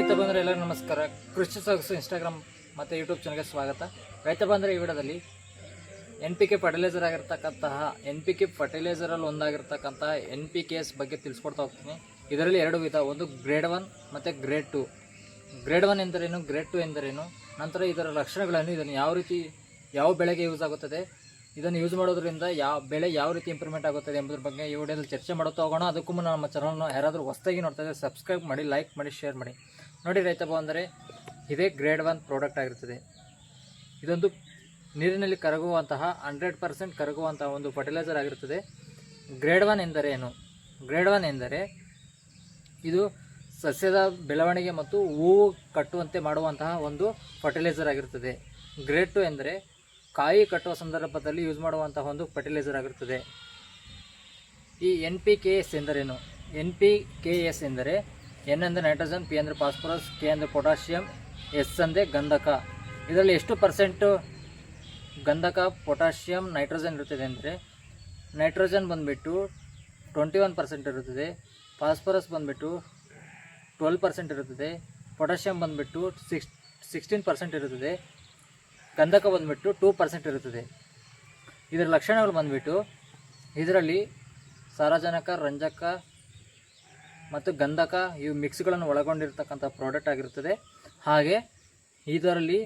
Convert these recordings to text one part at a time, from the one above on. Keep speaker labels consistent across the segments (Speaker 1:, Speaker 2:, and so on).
Speaker 1: ರೈತ ಬಂದರೆ ಎಲ್ಲರಿಗೂ ನಮಸ್ಕಾರ. ಕೃಷಿ ಸೊಗಸು ಇನ್ಸ್ಟಾಗ್ರಾಮ್ ಮತ್ತು ಯೂಟ್ಯೂಬ್ ಚಾನಲ್ಗೆ ಸ್ವಾಗತ. ರೈತ ಬಂದರೆ ಈ ವಿಡಿಯೋದಲ್ಲಿ NPK ಫರ್ಟಿಲೈಸರ್ ಆಗಿರ್ತಕ್ಕಂತಹ NPK ಫರ್ಟಿಲೈಸರಲ್ಲಿ ಒಂದಾಗಿರ್ತಕ್ಕಂತಹ NPKS ಬಗ್ಗೆ ತಿಳಿಸ್ಕೊಡ್ತಾ ಹೋಗ್ತೀನಿ. ಇದರಲ್ಲಿ ಎರಡು ವಿಧ, ಒಂದು ಗ್ರೇಡ್ 1 ಮತ್ತು ಗ್ರೇಡ್ 2. ಗ್ರೇಡ್ 1 ಎಂದರೇನು, ಗ್ರೇಡ್ 2 ಎಂದರೇನು, ನಂತರ ಇದರ ಲಕ್ಷಣಗಳನ್ನು, ಇದನ್ನು ಯಾವ ಬೆಳೆಗೆ ಯೂಸ್ ಆಗುತ್ತದೆ, ಇದನ್ನು ಯೂಸ್ ಮಾಡೋದ್ರಿಂದ ಬೆಳೆ ಯಾವ ರೀತಿ ಇಂಪ್ರೂವ್ಮೆಂಟ್ ಆಗುತ್ತದೆ ಎಂಬುದ್ರ ಬಗ್ಗೆ ಈ ವಿಡಿಯೋದಲ್ಲಿ ಚರ್ಚೆ ಮಾಡುತ್ತಾ ಹೋಗೋಣ. ಅದಕ್ಕೂ ಮುನ್ನ ನಮ್ಮ ಚಾನಲ್ನ ಯಾರಾದರೂ ಹೊಸದಾಗಿ ನೋಡ್ತಾ ಇದ್ದರೆ ಸಬ್ಸ್ಕ್ರೈಬ್ ಮಾಡಿ, ಲೈಕ್ ಮಾಡಿ, ಶೇರ್ ಮಾಡಿ. ನೋಡಿ ರೈತ ಬಂದರೆ ಇದೇ ಗ್ರೇಡ್ 1 ಪ್ರಾಡಕ್ಟ್ ಆಗಿರುತ್ತದೆ. ಇದೊಂದು ನೀರಿನಲ್ಲಿ ಕರಗುವಂತಹ 100% ಕರಗುವಂತಹ ಒಂದು ಫರ್ಟಿಲೈಸರ್ ಆಗಿರುತ್ತದೆ. ಗ್ರೇಡ್ 1 ಎಂದರೇನು? ಗ್ರೇಡ್ 1 ಎಂದರೆ ಇದು ಸಸ್ಯದ ಬೆಳವಣಿಗೆ ಮತ್ತು ಹೂವು ಕಟ್ಟುವಂತೆ ಮಾಡುವಂತಹ ಒಂದು ಫರ್ಟಿಲೈಸರ್ ಆಗಿರುತ್ತದೆ. ಗ್ರೇಡ್ 2 ಎಂದರೆ ಕಾಯಿ ಕಟ್ಟುವ ಸಂದರ್ಭದಲ್ಲಿ ಯೂಸ್ ಮಾಡುವಂತಹ ಒಂದು ಫರ್ಟಿಲೈಸರ್ ಆಗಿರುತ್ತದೆ. ಈ NPKS ಎಂದರೇನು? NPKS ಎಂದರೆ N ಅಂದರೆ ನೈಟ್ರೋಜನ್, P ಅಂದರೆ ಫಾಸ್ಫರಸ್, K ಅಂದರೆ ಪೊಟ್ಯಾಷಿಯಂ, S ಅಂದರೆ ಗಂಧಕ. ಇದರಲ್ಲಿ ಎಷ್ಟು ಪರ್ಸೆಂಟ್ ಗಂಧಕ, ಪೊಟ್ಯಾಷಿಯಂ, ನೈಟ್ರೋಜನ್ ಇರುತ್ತದೆ ಅಂದರೆ ನೈಟ್ರೋಜನ್ ಬಂದುಬಿಟ್ಟು 21% ಇರುತ್ತದೆ, ಫಾಸ್ಫರಸ್ ಬಂದುಬಿಟ್ಟು 12% ಇರುತ್ತದೆ, ಪೊಟ್ಯಾಷಿಯಂ ಬಂದುಬಿಟ್ಟು 16% ಇರುತ್ತದೆ, ಗಂಧಕ ಬಂದುಬಿಟ್ಟು 2% ಇರುತ್ತದೆ. ಇದರ ಲಕ್ಷಣಗಳು ಬಂದುಬಿಟ್ಟು ಇದರಲ್ಲಿ ಸಾರಜನಕ, ರಂಜಕ ಮತ್ತು ಗಂಧಕ ಇವು ಮಿಕ್ಸ್ಗಳನ್ನು ಒಳಗೊಂಡಿರ್ತಕ್ಕಂಥ ಪ್ರಾಡಕ್ಟ್ ಆಗಿರುತ್ತದೆ. ಹಾಗೆ ಇದರಲ್ಲಿ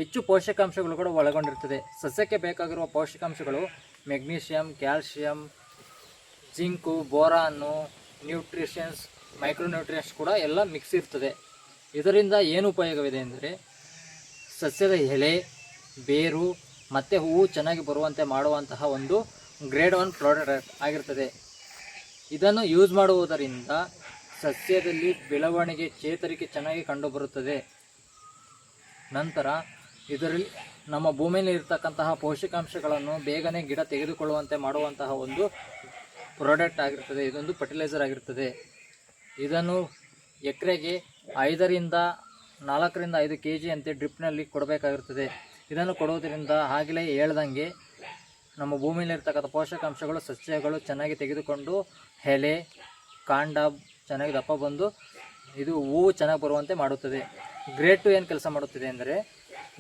Speaker 1: ಹೆಚ್ಚು ಪೋಷಕಾಂಶಗಳು ಕೂಡ ಒಳಗೊಂಡಿರ್ತದೆ. ಸಸ್ಯಕ್ಕೆ ಬೇಕಾಗಿರುವ ಪೋಷಕಾಂಶಗಳು magnesium, calcium, zinc, boron, nutritions, micronutrients ಕೂಡ ಎಲ್ಲ ಮಿಕ್ಸ್ ಇರ್ತದೆ. ಇದರಿಂದ ಏನು ಉಪಯೋಗವಿದೆ ಅಂದರೆ ಸಸ್ಯದ ಎಲೆ, ಬೇರು ಮತ್ತು ಹೂವು ಚೆನ್ನಾಗಿ ಬರುವಂತೆ ಮಾಡುವಂತಹ ಒಂದು ಗ್ರೇಡ್ 1 ಪ್ರಾಡಕ್ಟ್ ಆಗಿರ್ತದೆ. ಇದನ್ನು ಯೂಸ್ ಮಾಡುವುದರಿಂದ ಸಸ್ಯದಲ್ಲಿ ಬೆಳವಣಿಗೆ, ಚೇತರಿಕೆ ಚೆನ್ನಾಗಿ ಕಂಡುಬರುತ್ತದೆ. ನಂತರ ಇದರಲ್ಲಿ ನಮ್ಮ ಭೂಮಿಯಲ್ಲಿ ಇರತಕ್ಕಂತಹ ಪೋಷಕಾಂಶಗಳನ್ನು ಬೇಗನೆ ಗಿಡ ತೆಗೆದುಕೊಳ್ಳುವಂತೆ ಮಾಡುವಂತಹ ಒಂದು ಪ್ರಾಡಕ್ಟ್ ಆಗಿರ್ತದೆ. ಇದೊಂದು ಫರ್ಟಿಲೈಸರ್ ಆಗಿರ್ತದೆ. ಇದನ್ನು ಎಕರೆಗೆ 4 ರಿಂದ 5 kg ಅಂತೆ ಡ್ರಿಪ್ನಲ್ಲಿ ಕೊಡಬೇಕಾಗಿರ್ತದೆ. ಇದನ್ನು ಕೊಡುವುದರಿಂದ ಆಗಲೇ ಹೇಳ್ದಂಗೆ ನಮ್ಮ ಭೂಮಿಯಲ್ಲಿರ್ತಕ್ಕಂಥ ಪೋಷಕಾಂಶಗಳು ಸಸ್ಯಗಳು ಚೆನ್ನಾಗಿ ತೆಗೆದುಕೊಂಡು ಎಲೆ, ಕಾಂಡ ಚೆನ್ನಾಗಿ ದಪ್ಪ ಬಂದು ಇದು ಹೂವು ಚೆನ್ನಾಗಿ ಬರುವಂತೆ ಮಾಡುತ್ತದೆ. ಗ್ರೇಡ್ 2 ಏನು ಕೆಲಸ ಮಾಡುತ್ತದೆ ಅಂದರೆ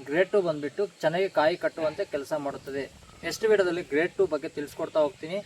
Speaker 1: ಗ್ರೇಡ್ 2 ಬಂದುಬಿಟ್ಟು ಚೆನ್ನಾಗಿ ಕಾಯಿ ಕಟ್ಟುವಂತೆ ಕೆಲಸ ಮಾಡುತ್ತದೆ. ನೆಕ್ಸ್ಟ್ ವಿಡಿಯೋದಲ್ಲಿ ಗ್ರೇಡ್ 2 ಬಗ್ಗೆ ತಿಳಿಸ್ಕೊಡ್ತಾ ಹೋಗ್ತೀನಿ.